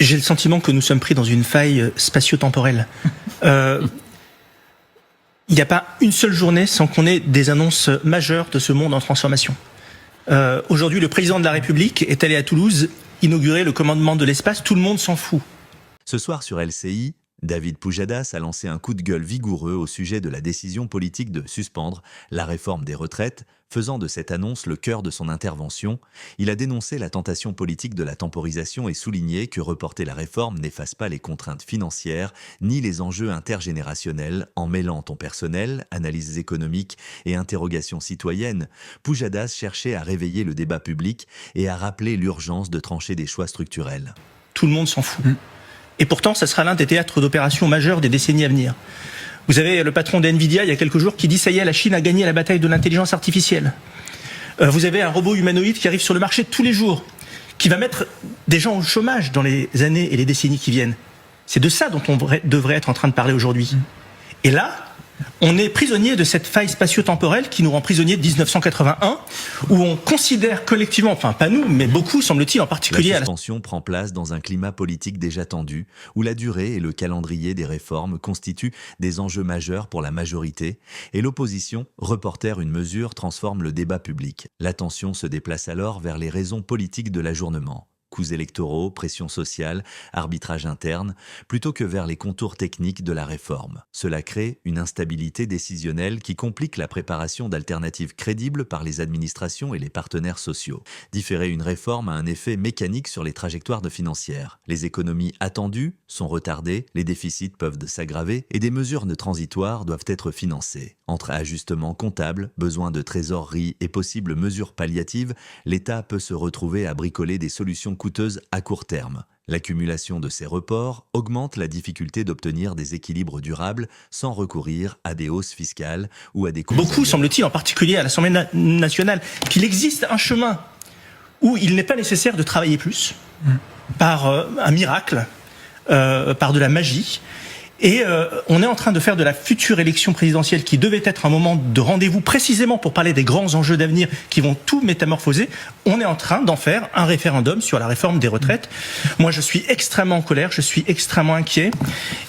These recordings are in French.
J'ai le sentiment que nous sommes pris dans une faille spatio-temporelle. Il n'y a pas une seule journée sans qu'on ait des annonces majeures de ce monde en transformation. Aujourd'hui, le président de la République est allé à Toulouse inaugurer le commandement de l'espace. Tout le monde s'en fout. Ce soir sur LCI, David Pujadas a lancé un coup de gueule vigoureux au sujet de la décision politique de suspendre la réforme des retraites, faisant de cette annonce le cœur de son intervention. Il a dénoncé la tentation politique de la temporisation et souligné que reporter la réforme n'efface pas les contraintes financières ni les enjeux intergénérationnels en mêlant ton personnel, analyses économiques et interrogations citoyennes. Pujadas cherchait à réveiller le débat public et à rappeler l'urgence de trancher des choix structurels. Tout le monde s'en fout. Et pourtant, ça sera l'un des théâtres d'opérations majeures des décennies à venir. Vous avez le patron d'NVIDIA, il y a quelques jours, qui dit « ça y est, la Chine a gagné la bataille de l'intelligence artificielle ». Vous avez un robot humanoïde qui arrive sur le marché tous les jours, qui va mettre des gens au chômage dans les années et les décennies qui viennent. C'est de ça dont on devrait être en train de parler aujourd'hui. Et là, on est prisonnier de cette faille spatio-temporelle qui nous rend prisonniers de 1981, où on considère collectivement, enfin pas nous, mais beaucoup, semble-t-il, en particulier... La suspension prend place dans un climat politique déjà tendu, où la durée et le calendrier des réformes constituent des enjeux majeurs pour la majorité, et l'opposition, reporter une mesure, transforme le débat public. L'attention se déplace alors vers les raisons politiques de l'ajournement. Coûts électoraux, pression sociale, arbitrage interne, plutôt que vers les contours techniques de la réforme. Cela crée une instabilité décisionnelle qui complique la préparation d'alternatives crédibles par les administrations et les partenaires sociaux. Différer une réforme a un effet mécanique sur les trajectoires financières. Les économies attendues sont retardées, les déficits peuvent s'aggraver et des mesures transitoires doivent être financées. Entre ajustements comptables, besoin de trésorerie et possibles mesures palliatives, l'État peut se retrouver à bricoler des solutions coûteuses à court terme. L'accumulation de ces reports augmente la difficulté d'obtenir des équilibres durables sans recourir à des hausses fiscales ou à des coûts. Beaucoup, semble-t-il, en particulier à l'Assemblée nationale, qu'il existe un chemin où il n'est pas nécessaire de travailler plus, par un miracle, par de la magie. Et on est en train de faire de la future élection présidentielle qui devait être un moment de rendez-vous précisément pour parler des grands enjeux d'avenir qui vont tout métamorphoser. On est en train d'en faire un référendum sur la réforme des retraites. Moi, je suis extrêmement en colère, je suis extrêmement inquiet.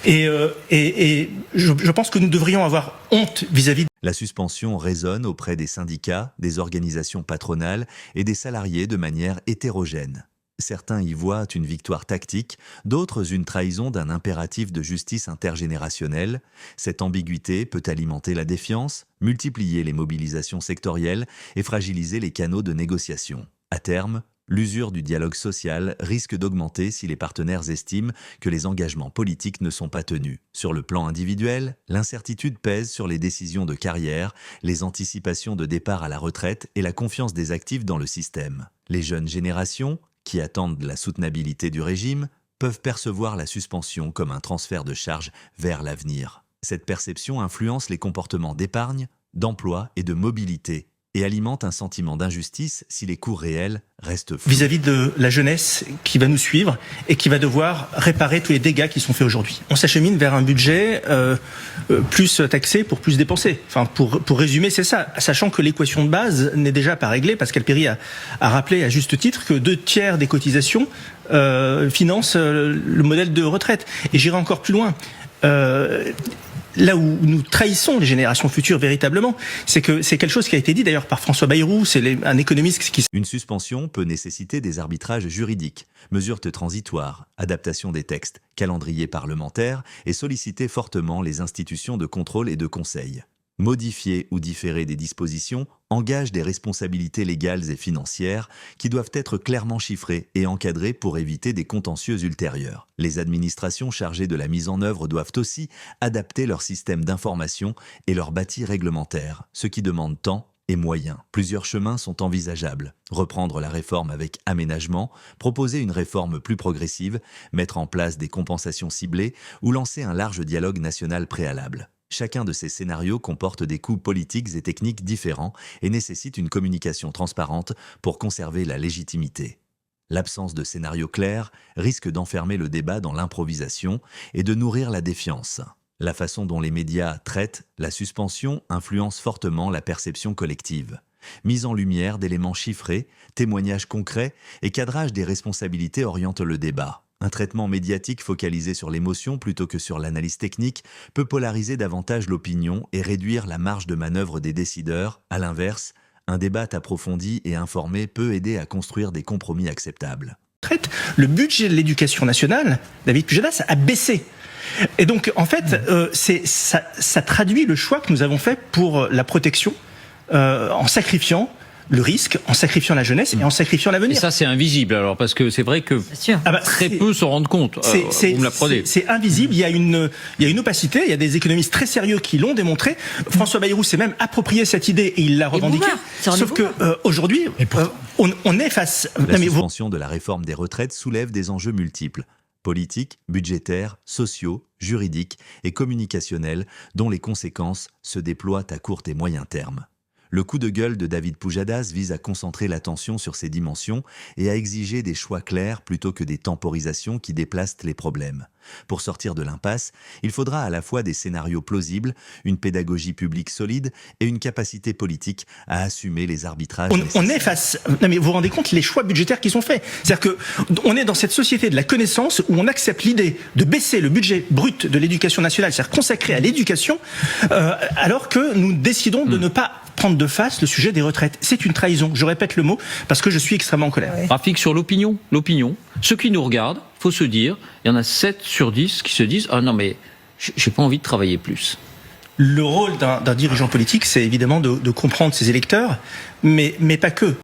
Et je pense que nous devrions avoir honte vis-à-vis. La suspension résonne auprès des syndicats, des organisations patronales et des salariés de manière hétérogène. Certains y voient une victoire tactique, d'autres une trahison d'un impératif de justice intergénérationnelle. Cette ambiguïté peut alimenter la défiance, multiplier les mobilisations sectorielles et fragiliser les canaux de négociation. À terme, l'usure du dialogue social risque d'augmenter si les partenaires estiment que les engagements politiques ne sont pas tenus. Sur le plan individuel, l'incertitude pèse sur les décisions de carrière, les anticipations de départ à la retraite et la confiance des actifs dans le système. Les jeunes générations, qui attendent la soutenabilité du régime, peuvent percevoir la suspension comme un transfert de charges vers l'avenir. Cette perception influence les comportements d'épargne, d'emploi et de mobilité et alimente un sentiment d'injustice si les coûts réels restent flous. Vis-à-vis de la jeunesse qui va nous suivre et qui va devoir réparer tous les dégâts qui sont faits aujourd'hui. On s'achemine vers un budget plus taxé pour plus dépenser. Enfin, pour résumer, c'est ça. Sachant que l'équation de base n'est déjà pas réglée, Pascal Péry a rappelé à juste titre que 2/3 des cotisations financent le modèle de retraite. Et j'irai encore plus loin. Là où nous trahissons les générations futures véritablement, c'est que c'est quelque chose qui a été dit d'ailleurs par François Bayrou, c'est un économiste qui... Une suspension peut nécessiter des arbitrages juridiques, mesures transitoires, adaptation des textes, calendrier parlementaire et solliciter fortement les institutions de contrôle et de conseil. Modifier ou différer des dispositions engage des responsabilités légales et financières qui doivent être clairement chiffrées et encadrées pour éviter des contentieux ultérieurs. Les administrations chargées de la mise en œuvre doivent aussi adapter leur système d'information et leur bâti réglementaire, ce qui demande temps et moyens. Plusieurs chemins sont envisageables. Reprendre la réforme avec aménagement, proposer une réforme plus progressive, mettre en place des compensations ciblées ou lancer un large dialogue national préalable. Chacun de ces scénarios comporte des coûts politiques et techniques différents et nécessite une communication transparente pour conserver la légitimité. L'absence de scénario clair risque d'enfermer le débat dans l'improvisation et de nourrir la défiance. La façon dont les médias traitent la suspension influence fortement la perception collective. Mise en lumière d'éléments chiffrés, témoignages concrets et cadrage des responsabilités orientent le débat. Un traitement médiatique focalisé sur l'émotion plutôt que sur l'analyse technique peut polariser davantage l'opinion et réduire la marge de manœuvre des décideurs. À l'inverse, un débat approfondi et informé peut aider à construire des compromis acceptables. Le budget de l'éducation nationale, David Pujadas, a baissé. Et donc, en fait, ça traduit le choix que nous avons fait pour la protection en sacrifiant le risque, en sacrifiant la jeunesse et en sacrifiant l'avenir. Et ça, c'est invisible, alors, parce que c'est vrai que très peu se rendent compte. Vous me l'apprenez. C'est invisible, il y a une opacité, il y a des économistes très sérieux qui l'ont démontré. François Bayrou s'est même approprié cette idée et il l'a revendiquée. Sauf que aujourd'hui, on est face... La suspension de la réforme des retraites soulève des enjeux multiples. Politiques, budgétaires, sociaux, juridiques et communicationnels, dont les conséquences se déploient à court et moyen terme. Le coup de gueule de David Pujadas vise à concentrer l'attention sur ces dimensions et à exiger des choix clairs plutôt que des temporisations qui déplacent les problèmes. Pour sortir de l'impasse, il faudra à la fois des scénarios plausibles, une pédagogie publique solide et une capacité politique à assumer les arbitrages nécessaires. On est face... Non mais vous vous rendez compte les choix budgétaires qui sont faits. C'est-à-dire qu'on est dans cette société de la connaissance où on accepte l'idée de baisser le budget brut de l'éducation nationale, c'est-à-dire consacré à l'éducation, alors que nous décidons de ne pas prendre de face le sujet des retraites. C'est une trahison. Je répète le mot parce que je suis extrêmement en colère. Rafik, sur l'opinion, ceux qui nous regardent, faut se dire, il y en a 7 sur 10 qui se disent « Ah non mais, j'ai pas envie de travailler plus ». Le rôle d'un dirigeant politique, c'est évidemment de comprendre ses électeurs, mais pas que.